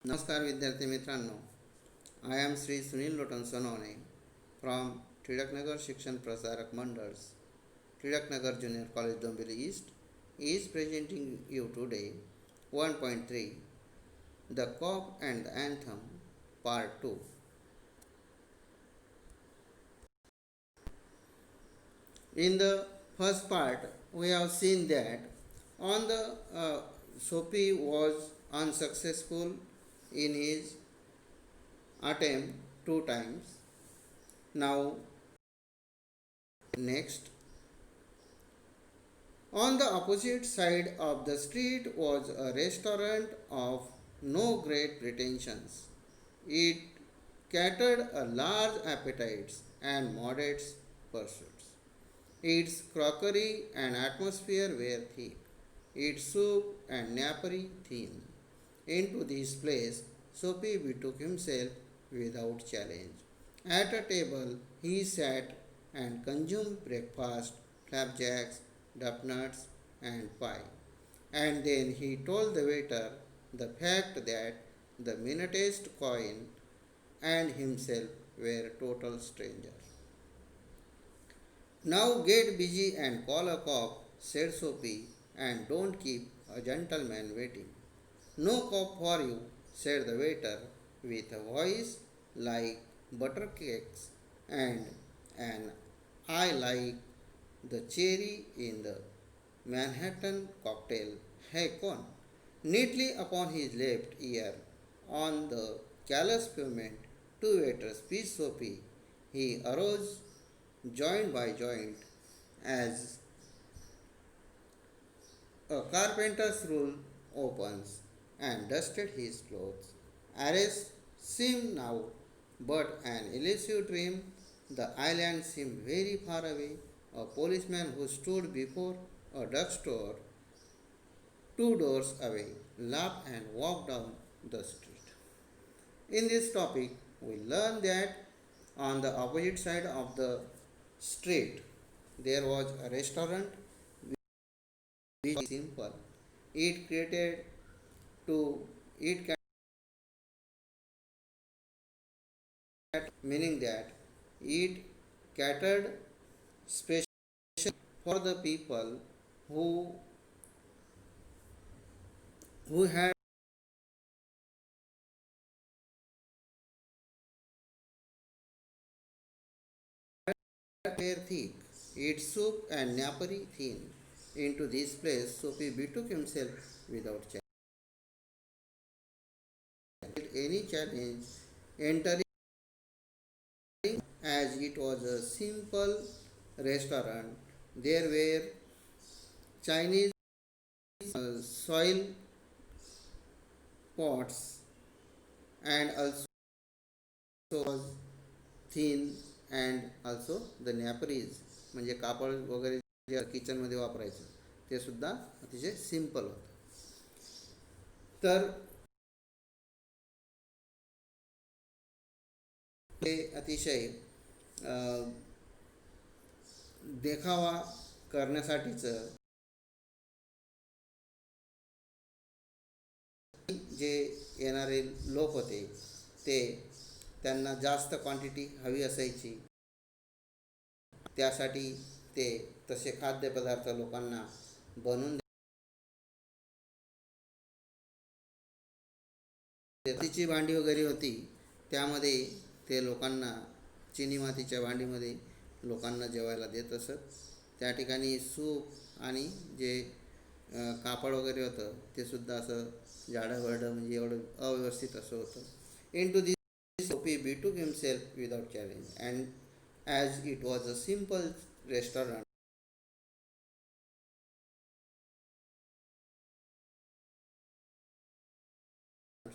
नमस्कार विद्यार्थी मित्रांनो. I am Shri Sunil Lotan Sonawane from Tilaknagar Shikshan Prasarak मंडळs Tilaknagar Junior College Dombivli East is presenting you today 1.3 The Cop and the Anthem Part 2. In the first part, we have seen that on the Sophie was unsuccessful in his attempt two times. Now, next, on the opposite side of the street was a restaurant of no great pretensions. It catered a large appetites and modest pursuits. Its crockery and atmosphere were thick, its soup and napery thin. Into this place Sophie betook himself without challenge. At a table he sat and consumed breakfast, flapjacks, ducknuts, and pie. And then he told the waiter the fact that the minutest coin and himself were total strangers. Now get busy and call a cop, said Sophie, and don't keep a gentleman waiting. No cop for you, said the waiter, with a voice like buttercakes and an eye like the cherry in the Manhattan cocktail Hakon. Neatly upon his left ear, on the callous pavement, two waiters pitched Sophie. He arose joint by joint as a carpenter's rule opens and dusted his clothes. Arrest seemed now but an elusive dream. The island seemed very far away. A policeman who stood before a drugstore two doors away laughed and walked down the street. In this topic, we learn that on the opposite side of the street there was a restaurant which was simple. It created to it meaning that it catered specially for the people who had hair thick, its soup and napery thin. Into this place Sophie betook himself without any challenge, entering as it was a simple restaurant. There were Chinese soil pots and also was thin and also the naperies म्हणजे कापड वगैरे जे किचनमध्ये वापरायचं ते सुद्धा अतिशय simple होतं. तर हे अतिशय देखावा करण्यासाठीचं जे येणारे लोक होते ते त्यांना जास्त क्वांटिटी हवी असायची. त्यासाठी ते तसे खाद्यपदार्थ लोकांना बनवून मातीची भांडी वगैरे होती त्यामध्ये ते लोकांना चिनी मातीच्या भांडीमध्ये लोकांना जेवायला देत असत. त्या ठिकाणी सूप आणि जे कापड वगैरे होतं ते सुद्धा असं जाडं म्हणजे एवढं अव्यवस्थित असं होतं. Into this Sophie betook himself without challenge and as it was a simple restaurant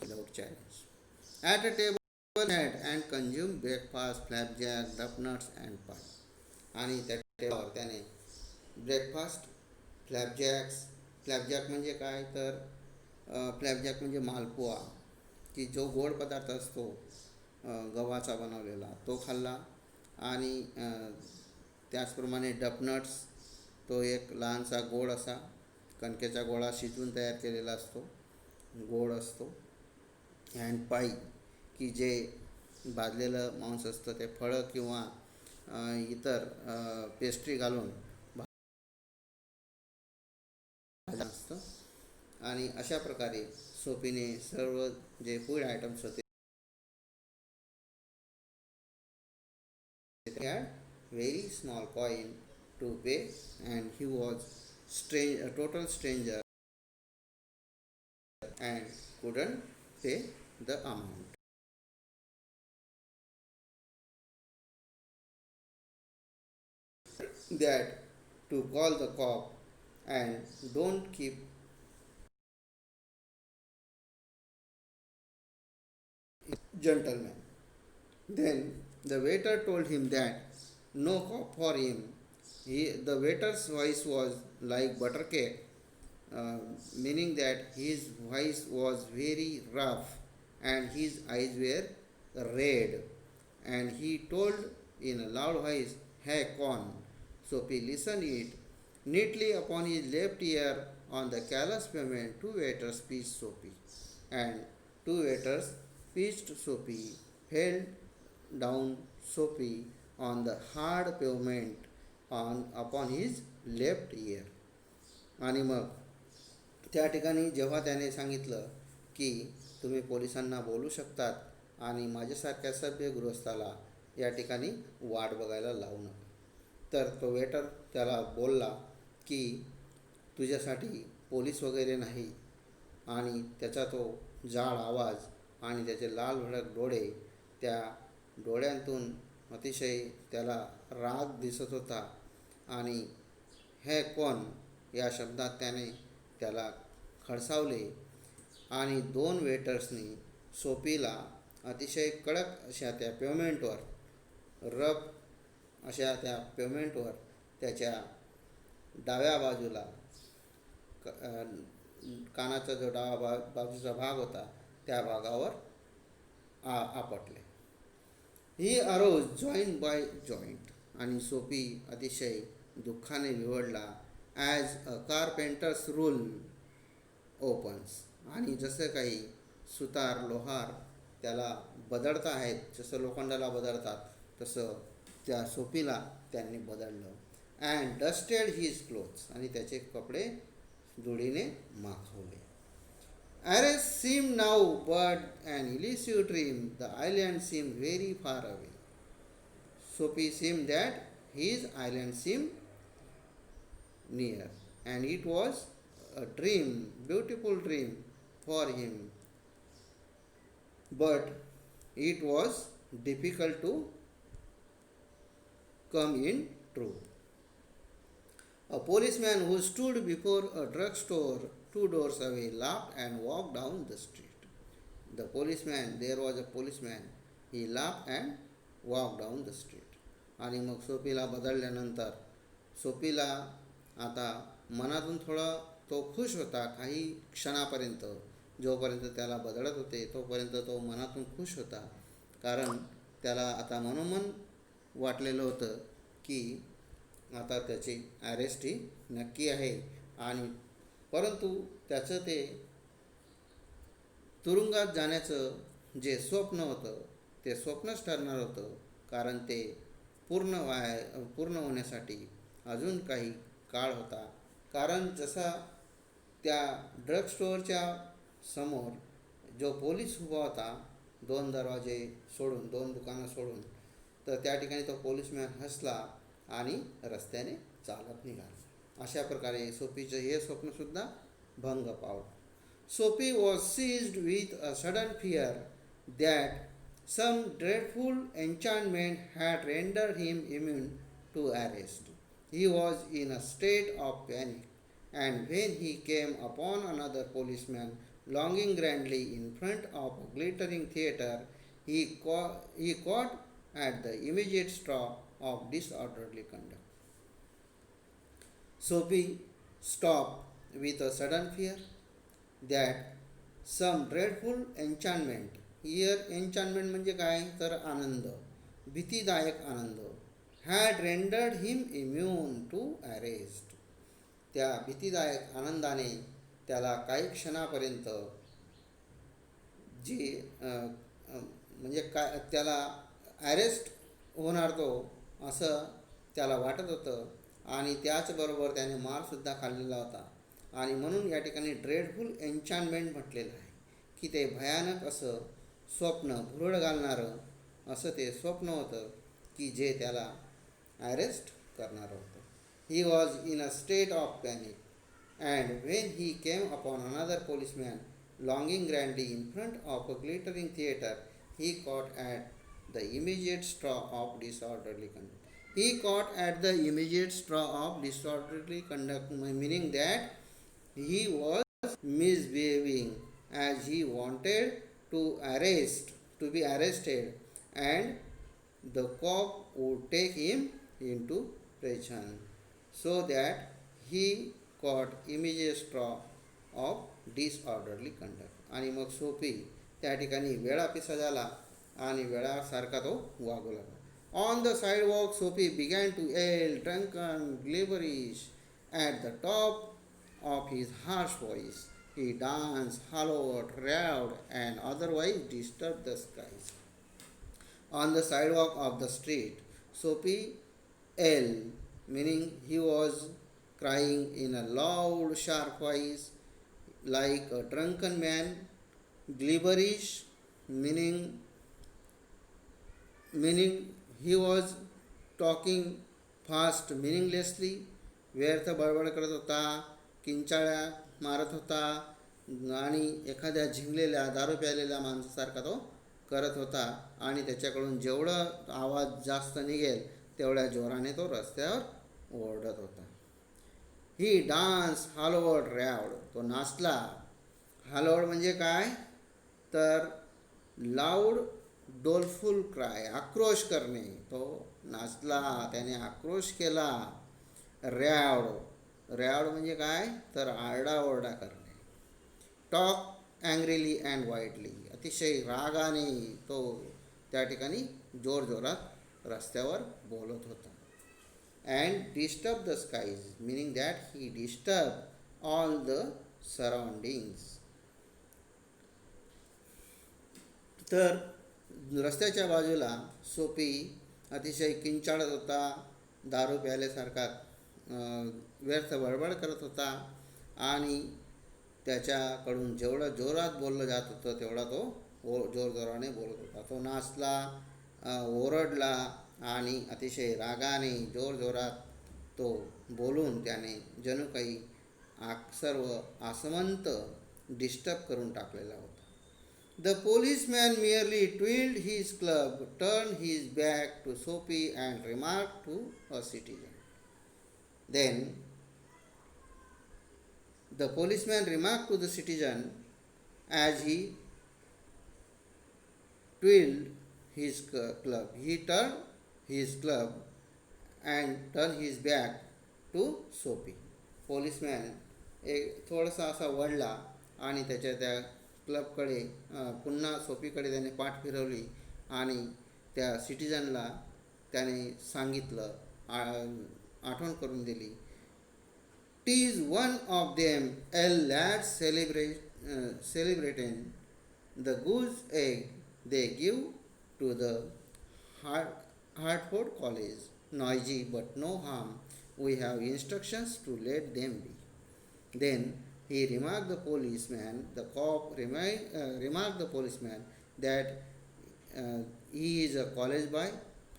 without challenge. At a table had and consumed breakfast, flapjack, ducknuts and pie. आणि त्या टेबलवर त्याने ब्रेकफास्ट फ्लॅपजॅक म्हणजे काय तर फ्लॅपजॅक म्हणजे मालपुआ की जो गोड पदार्थ असतो गव्हाचा बनवलेला तो खाल्ला. आणि त्याचप्रमाणे डपनट्स तो एक लहानसा गोड असा कणकेचा गोळा शिजवून तयार केलेला असतो, गोड असतो. अँड पाई, की जे भाजलेलं मांस असतं ते फळं किंवा इतर पेस्ट्री घालून भाजलं असतं. आणि अशा प्रकारे सोफीने सर्व जे फूड आयटम्स होते they had very small coin to pay, and he was a total stranger and couldn't pay the amount. That to call the cop and don't keep gentleman. Then the waiter told him that no cop for him. The waiter's voice was like butter cake, uh, meaning that his voice was very rough and his eyes were red. And he told in a loud voice, "Hey, con." Sophie listened it neatly upon his left ear on the callous pavement. Two waiters pitched Sophie, and two waiters pitched Sophie, held down Sophie on the hard pavement upon his left ear. आणि मग त्या ठिकाणी जेव्हा त्याने सांगितलं की तुम्ही पोलिसांना बोलू शकतात आणि माझ्यासारख्या सभ्य गृहस्थाला या ठिकाणी वाट बघायला लावू नका, तर तो वेटर त्याला बोलला की तुझ्यासाठी पोलीस वगैरे नाही. आणि त्याचा तो जाड आवाज आणि त्याचे लाल भडक डोळे, त्या डोळ्यांतून अतिशय त्याला राग दिसत होता. आणि हे कोण या शब्दात त्याने त्याला खडसावले. आणि दोन वेटर्सनी सोफीला अतिशय कडक अशा त्या पेमेंटवर रब अशा त्या पेमेंटवर त्याच्या डाव्या बाजूला कानाचा जो डावा बाजूचा भाग होता त्या भागावर आपटले. ही अरोज जॉईंट बाय जॉईंट, आणि सोफी अतिशय दुःखाने निवडला. As a carpenters rule opens, आणि जसं काही सुतार लोहार त्याला बदडता आहेत, जसं लोखंडाला बदडतात तसं त्या सोफीला त्यांनी बदडलं. अँड डस्टेड हिज क्लोथ्स, आणि त्याचे कपडे धुळीने माखवले. Ares seemed now but an elusive dream. The island seemed very far away. Sophie seemed that his island seemed near, and it was a dream, beautiful dream for him. But it was difficult to come in true. A policeman who stood before a drugstore 2 doors away laughed and walked down the street. The policeman, there was a policeman, he laughed and walked down the street. आणि मग सोफीला बदलल्यानंतर सोफीला आता मनातून थोडा तो खुश होता. काही क्षणापर्यंत, जोपर्यंत त्याला बदलत होते तोपर्यंत तो मनातून खुश होता, कारण त्याला आता मनोमन वाटलेलं होतं की आता त्याची अरेस्ट ही नक्की आहे. आणि परंतु त्याचं ते तुरुंगात जाण्याचं जे स्वप्न होतं ते स्वप्नच ठरणार होतं, कारण ते पूर्ण होण्यासाठी अजून काही काळ होता. कारण जसा त्या ड्रग स्टोअरच्या समोर जो पोलीस उभा होता, 2 दरवाजे सोडून, 2 दुकानं सोडून, तर त्या ठिकाणी तो पोलीसमॅन हसला आणि रस्त्याने चालत निघाला. अशा प्रकारे सोफीचं हे स्वप्नसुद्धा भंग पावलं. Sophie was seized with a sudden fear that some dreadful enchantment had rendered him immune to arrest. He was in a state of panic, and when he came upon another policeman longing grandly in front of a glittering theatre, he caught at the immediate straw of disorderly conduct. Sophie stopped with a sudden fear that some dreadful enchantment, here enchantment म्हणजे काय, तर आनंद, भीतीदायक आनंद, had rendered him immune to arrest. त्या भीतीदायक आनंदाने त्याला काही क्षणापर्यंत जी म्हणजे काय त्याला ॲरेस्ट होणार तो असं त्याला वाटत होतं आणि त्याचबरोबर त्याने मारसुद्धा खाल्लेला होता आणि म्हणून या ठिकाणी ड्रेडफुल एन्चांटमेंट म्हटलेलं आहे की ते भयानक असं स्वप्न भुरळ घालणारं असं ते स्वप्न होतं की जे त्याला ॲरेस्ट करणार होतं. He was in a state of panic and when he came upon another policeman longing grandly in front of a glittering theatre, he caught at the immediate straw of disorderly conduct. He caught at the immediate straw of disorderly conduct, meaning that he was misbehaving as he wanted to be arrested, and the cop would take him into prison, so that he caught immediate straw of disorderly conduct. आणि मग सोपी त्या ठिकाणी वेळापिसा झाला आणि वेळासारखा तो वागू लागला. On the sidewalk, Sophie began to yell, drunken, gibberish at the top of his harsh voice. He danced, hollered, raved, and otherwise disturbed the skies. On the sidewalk of the street, Sophie L, meaning he was crying in a loud, sharp voice like a drunken man. Gibberish, meaning he was talking fast meaninglessly. व्यर्थ बडबड करत होता, किंचाळ्या मारत होता आणि एखाद्या झिंगलेल्या दारू प्यायलेल्या माणसासारखा तो करत होता आणि त्याच्याकडून जेवढं आवाज जास्त निघेल तेवढ्या जोराने तो रस्त्यावर ओरडत होता. ही डान्स हालोवड रॅवड, तो नाचला. हालोवड म्हणजे काय तर लाऊड डोलफुल क्राय, आक्रोश करणे. तो नाचला, त्याने आक्रोश केला. रॅवड म्हणजे काय तर आरडाओरडा करणे. टॉक अँग्रीली अँड वाईडली, अतिशय रागाने तो त्या ठिकाणी जोरजोरात रस्त्यावर बोलत होता. And disturb the skies, meaning that he disturbed all the surroundings. तर रस्त्याच्या बाजूला सोपी अतिशय किंचाळत होता, दारू प्यायल्यासारखा व्यर्थ बडबड करत होता आणि त्याच्याकडून जेवढं जोरात बोललं जात होतं तेवढा तो जोरजोराने बोलत होता. तो नाचला, ओरडला आणि अतिशय रागाने जोरजोरात तो बोलून त्याने जणू काही सर्व आसमंत डिस्टर्ब करून टाकलेला होता. The policeman merely twirled his club, turned his back to Sophie and remarked to a citizen. Then the policeman remarked to the citizen as he twirled his club. He turned his club and turned his back to Sophie. Policeman एक थोडासा असा वळला आणि त्याच्या त्या क्लबकडे पुन्हा सोफीकडे त्याने पाठ फिरवली आणि त्या सिटिझनला त्याने सांगितलं, आठवण करून दिली. "'Tis one of them lads celebrating the goose egg they give to the Hartford College. Noisy but no harm. We have instructions to let them be." Then he remarked the policeman, the cop remarked the policeman that he is a college boy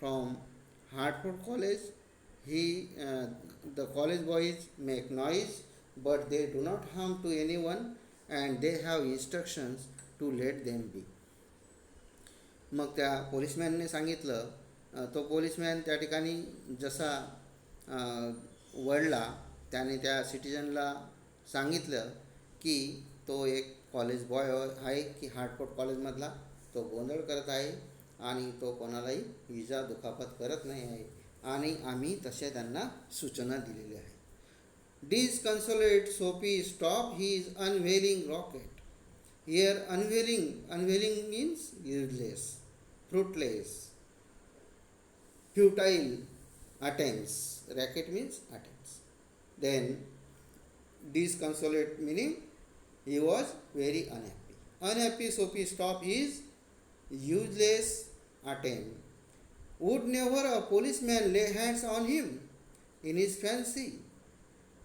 from Hartford College. The college boys make noise but they do not harm to anyone and they have instructions to let them be. मग त्या पोलिसमॅनने सांगितलं, तो policeman त्या ठिकाणी जसा वळला त्याने त्या सिटिझनला सांगितलं की तो एक कॉलेज बॉय आहे की हार्टफोर्ड कॉलेजमधला, तो गोंधळ करत आहे आणि तो कोणालाही इजा दुखापत करत नाही आहे आणि आम्ही तसे त्यांना सूचना दिलेल्या आहे. Disconsolate Sophie stopped his unveiling rocket. Here unveiling means useless, fruitless, futile attempts. Racket means attempts. Then disconsolate meaning he was very unhappy. unhappy Sophie stopped his useless attempt. Would never a policeman lay hands on him in his fancy?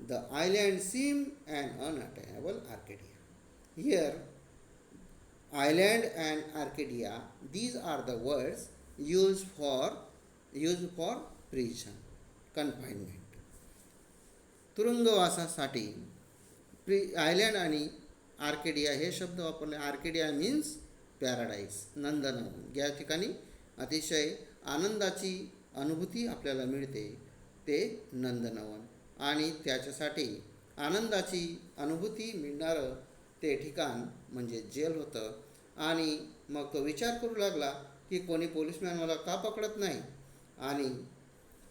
The island seemed an unattainable Arcadia. Here, island and Arcadia, these are the words used for prison, confinement. तुरुंगवासासाठी island आणि Arcadia हे शब्द वापरले. Arcadia means paradise, नंदनवन. या ठिकाणी अतिशय आनंदाची अनुभूती आपल्याला मिळते ते नंदनवन, आणि त्याच्यासाठी आनंदाची अनुभूती मिळणारं ते ठिकाण म्हणजे जेल होतं. आणि मग तो विचार करू लागला की कोणी पोलिसमॅन मला का पकडत नाही, आणि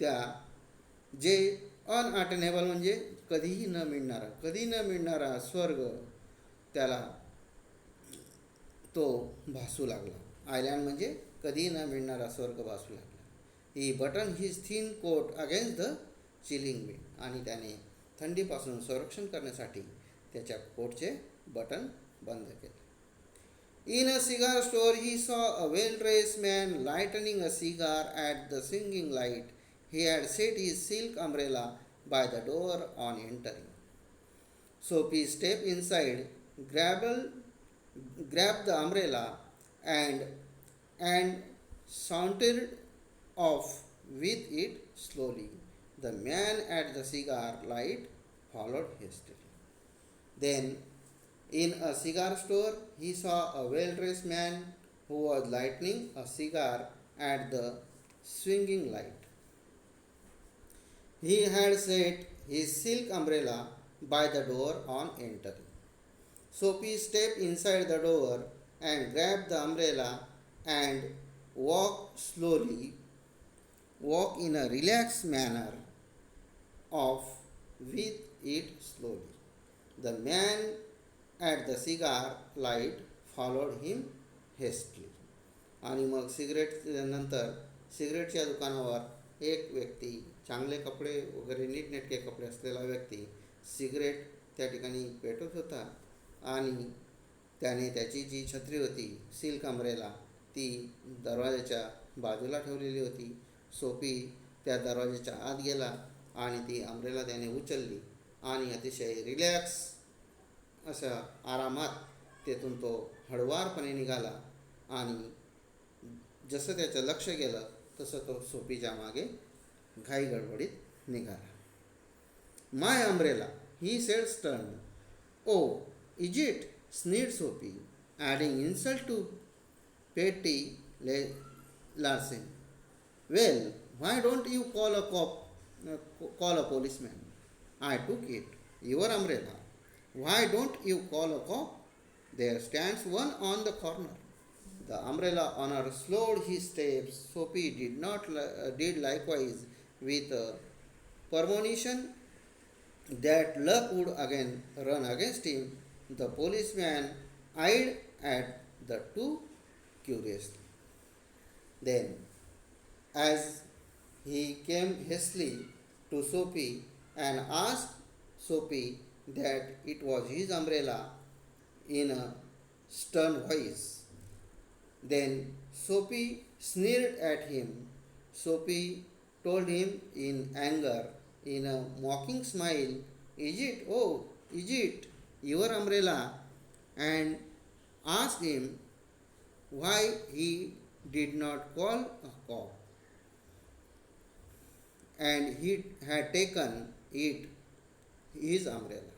त्या जे अनअटेनेबल म्हणजे कधीही न मिळणारा, कधी न मिळणारा स्वर्ग त्याला तो भासू लागला. आयलँड म्हणजे कधी न मिळणारा स्वर्ग भासू लागला. He button his thin coat against the chilling wind, आणि त्याने थंडीपासून संरक्षण करण्यासाठी त्याच्या कोटचे बटन बंद केले. In a cigar store he saw a well-dressed man lighting a cigar at the swinging light. He had set his silk umbrella by the door on entering. Sophie stepped inside, grabbed the umbrella, and sauntered off with it slowly. The man at the cigar light followed hastily. Then, in a cigar store, he saw a well-dressed man who was lighting a cigar at the swinging light. He had set his silk umbrella by the door on entering. Sophie stepped inside the door and grabbed the umbrella and walked in a relaxed manner off with it slowly. The man at the cigar light followed him hastily. आणि मग नंतर सिगरेटच्या दुकानावर एक व्यक्ती, चांगले कपडे वगैरे नीटनेटके कपडे असलेला व्यक्ती सिगरेट त्या ठिकाणी पेटवत होता, आणि त्याने त्याची जी छत्री होती सिल्क अम्ब्रेला ती दरवाजाच्या बाजूला ठेवलेली होती. सोफी त्या दरवाजाच्या आत गेला आणि ती अम्ब्रेला त्याने उचलली आणि अतिशय रिलॅक्स अशा आरामात तेथून तो हळुवारपणे निघाला. आणि जसं त्याचं लक्ष गेलं तसं तो सोफीच्या मागे घाई गडबडीत निघाला. My umbrella, he said stern. Oh is it, sneered Sophie, adding insult to petty larceny. Well, why don't you call a policeman? I took it, your umbrella. Why don't you call a cop? There stands one on the corner. The umbrella owner slowed his steps. Sophie did likewise, with a premonition that luck would again run against him. The policeman eyed at the two curiously. Then, as he came hastily to Sophie and asked Sophie that it was his umbrella in a stern voice. Then Sophie sneered at him. Sophie told him in anger, in a mocking smile, is it your umbrella? And asked him why he did not call a cop. And he had taken it, his umbrella.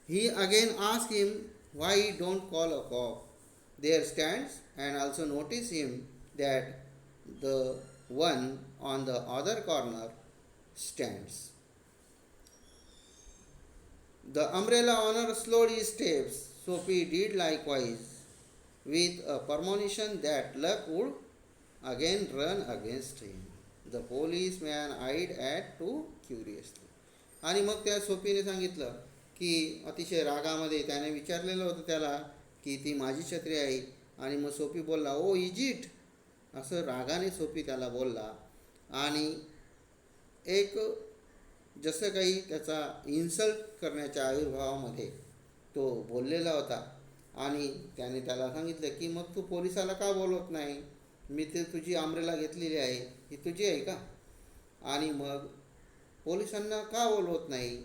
He again asked him why he don't call a cop. There stands, and also notice him that the one on the other corner stands. The umbrella owner slowed his steps. Sophie did likewise, with a premonition that luck would again run against him. The policeman eyed at too curiously. आणि मग त्या सोफीने सांगितलं की अतिशय रागामध्ये त्याने विचारलेलं होतं त्याला की ती माझी छत्री आहे. आणि मग सोफी बोलला, ओ इज इट, असं रागाने सोफी त्याला बोलला. आणि एक जसं काही त्याचा इन्सल्ट करण्याच्या आविर्भावामध्ये तो बोललेला होता. आणि त्याने त्याला सांगितलं की मग तू पोलिसाला का बोलवत नाही, मी ते तुझी अम्ब्रेला घेतलेली आहे, ही तुझी आहे का, आणि मग पोलिसांना का बोलवत नाही,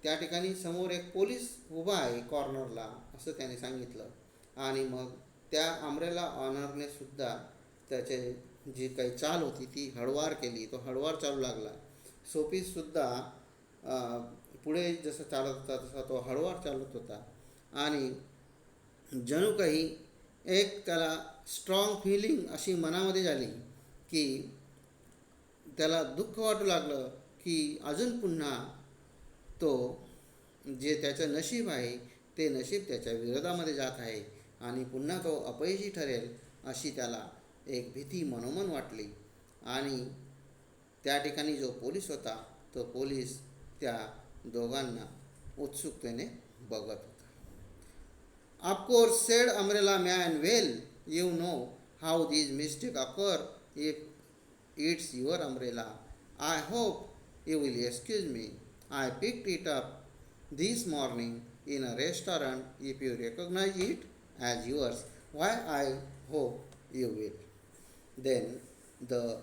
त्या ठिकाणी समोर एक पोलीस उभा आहे कॉर्नरला, असं त्याने सांगितलं. आणि मग त्या अम्ब्रेला ऑनरने सुद्धा त्याचे जी काही चाल होती ती हळुवार केली, तो हळुवार चालू लागला. सोफीसुद्धा पुढे जसं चालत होता तसा तो हळुवार चालत होता. आणि जणू काही एक त्याला स्ट्रॉंग फिलिंग अशी मनामध्ये झाली की त्याला दुःख वाटू लागलं की अजून पुन्हा तो जे त्याचं नशीब आहे ते नशीब त्याच्या विरोधामध्ये जात आहे आणि पुन्हा तो अपयशी ठरेल अशी त्याला एक भीती मनोमन वाटली. आणि त्या ठिकाणी जो पोलीस होता तो पोलीस त्या दोघांना उत्सुकतेने बघत होता. Of course, said Umbrella Man, well, you know how these mistakes occur if it's your umbrella. I hope you will excuse me. I picked it up this morning in a restaurant. If you recognize it as yours, why I hope you will. Then the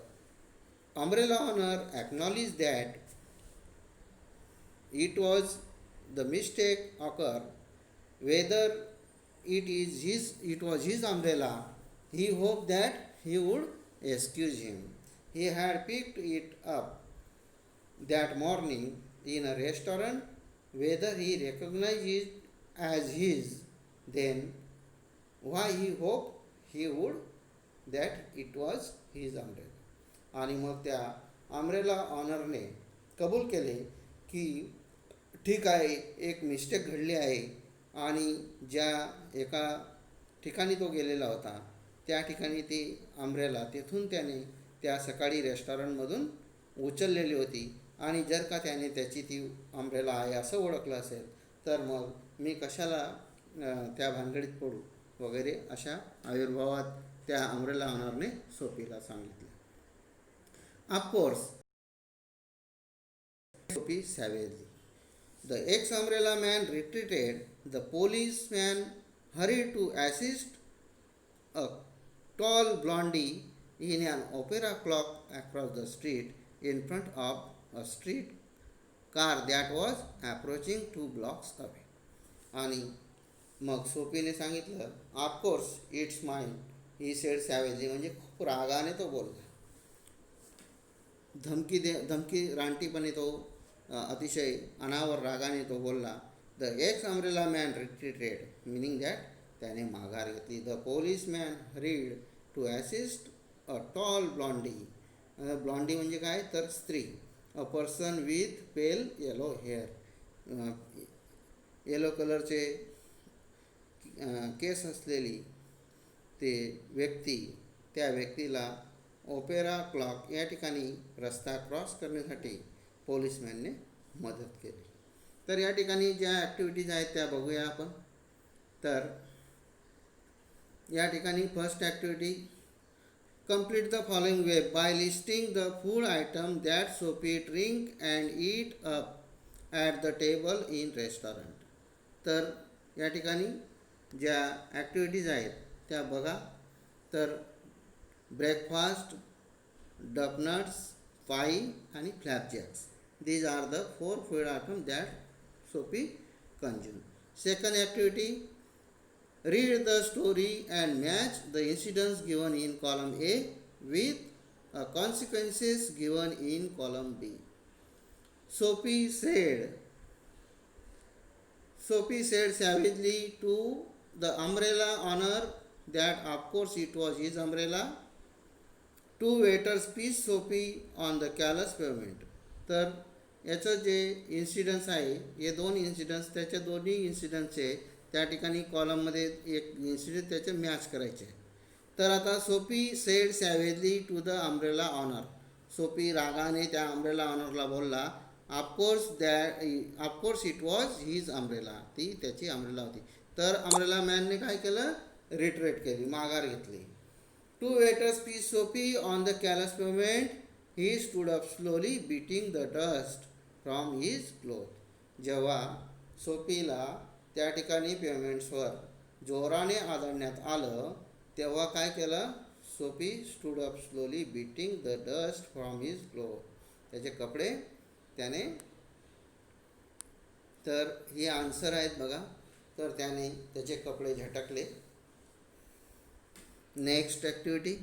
umbrella owner acknowledged that it was the mistake occur, whether it was his umbrella. He hoped that he would excuse him. He had picked it up that morning in a restaurant. Whether he recognized it as his, then why he hoped he would that it was his umbrella. आणि मग त्या umbrella ऑनरने कबूल केले की ठीक आहे, एक mistake घडली आहे. आणि ज्या एका ठिकाणी तो गेलेला होता त्या ठिकाणी ती अम्ब्रेला तिथून त्याने त्या सकाळी रेस्टॉरंटमधून उचललेली होती. आणि जर का त्याने त्याची ती अम्ब्रेला आहे असं ओळखलं असेल तर मग मी कशाला त्या भानगडीत पडू वगैरे अशा आविर्भावात त्या अम्ब्रेला ऑनरने सोफीला सांगितले. Of course Sophie savagely. The ex-umbrella man retreated. The policeman hurried to assist a tall blondie in an opera cloak across the street in front of a street car that was approaching 2 blocks away. आणि मग सोफीने सांगितलं, of course it's mine, he said savagely, म्हणजे खूप रागाने तो बोलला. धमकी रानटीपणे तो अतिशय अनावर रागाने तो बोलला. The ex umbrella man retreated, meaning that त्याने माघार घेतली. The police man hurried to assist a tall blondie. Blondie म्हणजे काय तर स्त्री. A person with pale yellow hair, yellow कलरचे केस असलेली ते व्यक्ती, त्या व्यक्तीला ओपेरा क्लॉक या ठिकाणी रस्ता क्रॉस करण्यासाठी पोलिसमॅनने मदत केली. तर या ठिकाणी ज्या ॲक्टिव्हिटीज आहेत त्या बघूया आपण. तर या ठिकाणी first activity, complete the following web by listing the food item that Sophie drink and eat up at the table in restaurant. तर या ठिकाणी ज्या ॲक्टिव्हिटीज आहेत त्या बघा. तर ब्रेकफास्ट, डबनट्स, पाई आणि फ्लॅपजॅक्स. These are the 4 food items that Sophie consumed. Second activity, read the story and match the incidents given in column A with consequences given in column B. Sophie said savagely to the umbrella owner that of course it was his umbrella. 2 waiters pitched Sophie on the careless pavement. तर याचं जे incidence आहे, हे 2 incidence, त्याच्या दोन्ही इन्सिडन्सचे त्या ठिकाणी कॉलममध्ये एक इन्सिडेंट त्याचे मॅच करायचे. तर आता Sophie said savagely to the umbrella owner. Sophie रागाने त्या अम्ब्रेला ऑनरला बोलला, of course it was his umbrella, ती त्याची अम्ब्रेला होती. तर अम्ब्रेला मॅनने काय केलं, रिट्रेट केली, माघार घेतली. 2 waiters pitched Sophie on the careless pavement. He stood up slowly, beating the dust from his clothes. जेव्हा सोफीला त्या ठिकाणी पेमेंट्सवर जोराने आदळण्यात आलं तेव्हा काय केलं? Sophie stood up slowly beating the dust from his cloth. त्याचे कपडे त्याने, तर ही आन्सर आहेत बघा. तर त्याने त्याचे कपडे झटकले. Next activity,